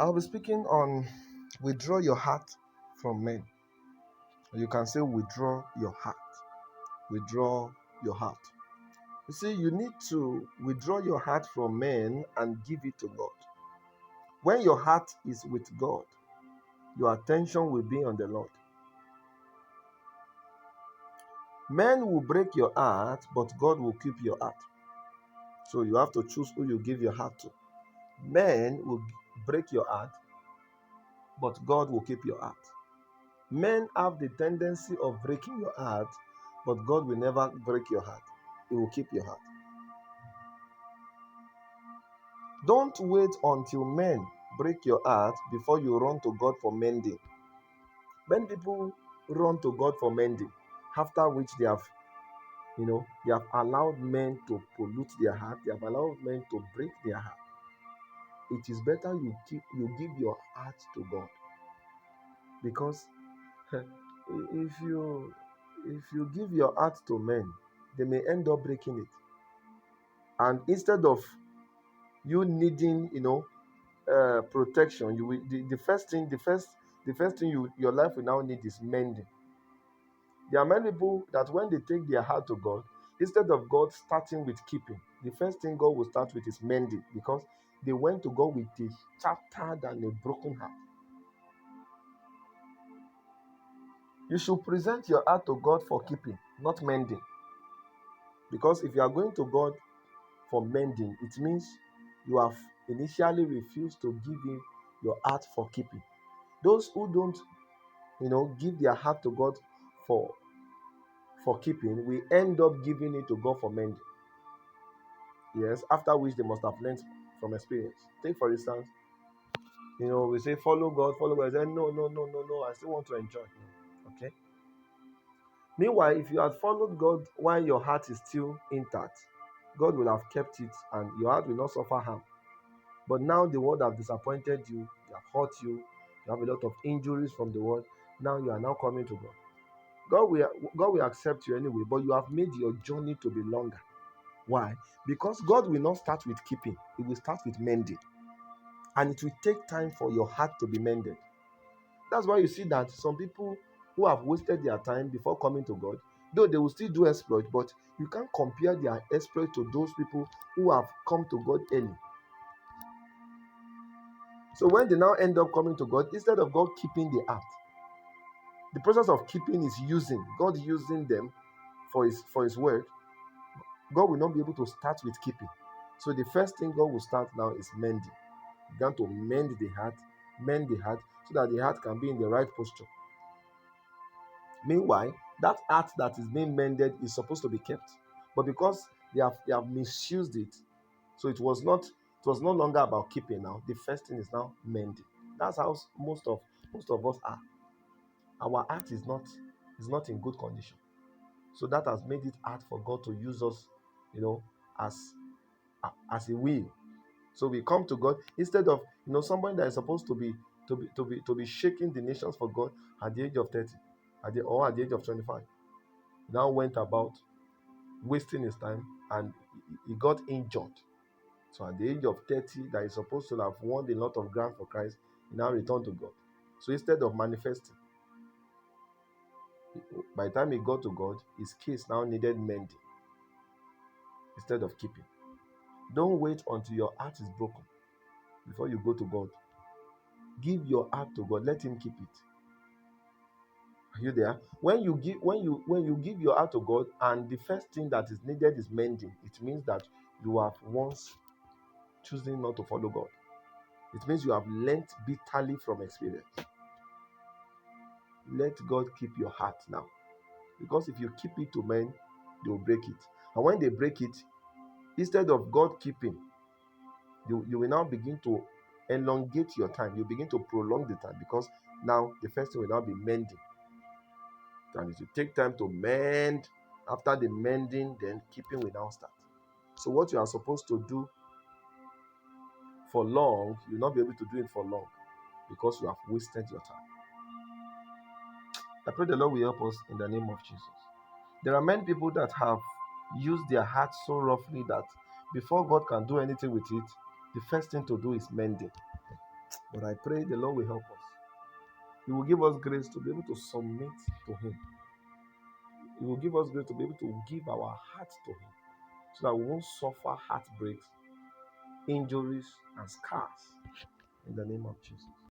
I'll be speaking on withdraw your heart from men. You can say withdraw your heart. Withdraw your heart. You see, you need to withdraw your heart from men and give it to God. When your heart is with God, your attention will be on the Lord. Men will break your heart, but God will keep your heart. So you have to choose who you give your heart to. Men will break your heart, but God will keep your heart. Men have the tendency of breaking your heart, but God will never break your heart. He will keep your heart. Don't wait until men break your heart before you run to God for mending. Many people run to God for mending, after which they have allowed men to pollute their heart. They have allowed men to break their heart. It is better you give your heart to God, because if you give your heart to men, they may end up breaking it. And instead of you needing, protection, the first thing your life will now need is mending. There are many people that when they take their heart to God, instead of God starting with keeping, the first thing God will start with is mending, because they went to God with a shattered and a broken heart. You should present your heart to God for keeping, not mending. Because if you are going to God for mending, it means you have initially refused to give Him your heart for keeping. Those who don't, give their heart to God for keeping, we end up giving it to God for mending. Yes, after which they must have learned from experience. Take for instance, we say follow God, follow God. I say no, no, no, no, no. I still want to enjoy. Okay. Meanwhile, if you had followed God while your heart is still intact, God will have kept it and your heart will not suffer harm. But now the world have disappointed you, they have hurt you, you have a lot of injuries from the world. Now you are now coming to God. God will accept you anyway, but you have made your journey to be longer. Why? Because God will not start with keeping, He will start with mending. And it will take time for your heart to be mended. That's why you see that some people who have wasted their time before coming to God, though they will still do exploit, but you can't compare their exploit to those people who have come to God early. So when they now end up coming to God, instead of God keeping the heart, the process of keeping is God using them for his word. God will not be able to start with keeping. So the first thing God will start now is mending. Began to mend the heart, so that the heart can be in the right posture. Meanwhile, that heart that is being mended is supposed to be kept, but because they have misused it, so it was no longer about keeping. Now the first thing is now mending. That's how most of us are. Our heart is not in good condition, so that has made it hard for God to use us, as He will. So we come to God instead of somebody that is supposed to be shaking the nations for God at the age of 30, or at the age of 25. Now went about wasting his time, and he got injured. So at the age of 30, that is supposed to have won a lot of ground for Christ, he now returned to God. So instead of manifesting, by the time he got to God, his case now needed mending instead of keeping. Don't wait until your heart is broken before you go to God. Give your heart to God. Let Him keep it. Are you there? When you give your heart to God, and the first thing that is needed is mending, it means that you have once choosing not to follow God. It means you have learnt bitterly from experience. Let God keep your heart now, because if you keep it to men, they will break it. And when they break it, instead of God keeping, you will now begin to elongate your time. You begin to prolong the time, because now the first thing will now be mending. And it will take time to mend. After the mending, then keeping will now start. So what you are supposed to do for long, you'll not be able to do it for long, because you have wasted your time. I pray the Lord will help us in the name of Jesus. There are many people that have used their heart so roughly that before God can do anything with it, the first thing to do is mending. But I pray the Lord will help us. He will give us grace to be able to submit to Him. He will give us grace to be able to give our hearts to Him so that we won't suffer heartbreaks, injuries, and scars in the name of Jesus.